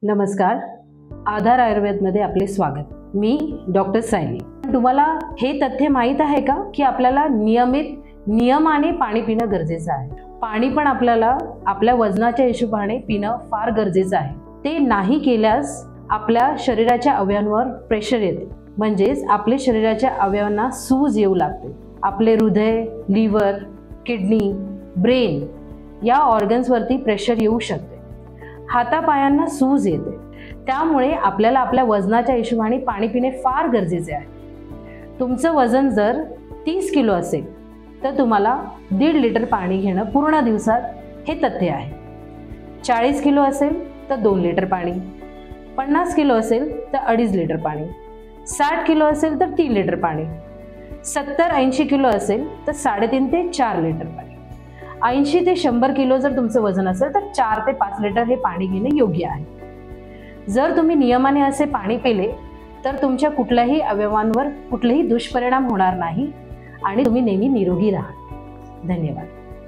नमस्कार, आधार आयुर्वेदमध्ये आपले स्वागत। मी डॉक्टर सायली। तुम्हाला हे तथ्य माहीत आहे का की आपल्याला नियमाने पाणी पिणं गरजेचं आहे। पाणी पण आपल्याला आपल्या वजनाच्या हिशोबाने पिणं फार गरजेचं आहे। ते नाही केल्यास आपल्या शरीराच्या अवयवांवर प्रेशर येते, म्हणजेच आपल्या शरीराच्या अवयवांना सूज येऊ लागते। आपले हृदय, लिव्हर, किडनी, ब्रेन या ऑर्गन्सवरती प्रेशर येऊ शकते। हातापायांना सूज येते। त्यामुळे आपल्याला आपल्या वजनाच्या हिशोबाने पाणी पिणे फार गरजेचे आहे। तुमचं वजन जर 30 किलो असेल तर तुम्हाला 1.5 लिटर पाणी घेणं पूर्ण दिवसात हे तथ्य आहे। 40 किलो असेल तर 2 लिटर पाणी, 50 किलो असेल तर 2.5 लिटर पाणी, 60 किलो असेल तर 3 लिटर पाणी, 70-80 किलो असेल तर 3.5 ते 4 लिटर पाणी, 80 ते 100 किलो जर तुमचं वजन असेल तर 4 ते 5 लिटर हे पाणी घेणे योग्य आहे। जर तुम्ही नियमाने असे पाणी पिले तर तुमच्या कुठल्याही अवयवांवर कुठलेही दुष्परिणाम होणार नाही आणि तुम्ही नेहमी निरोगी राहा। धन्यवाद।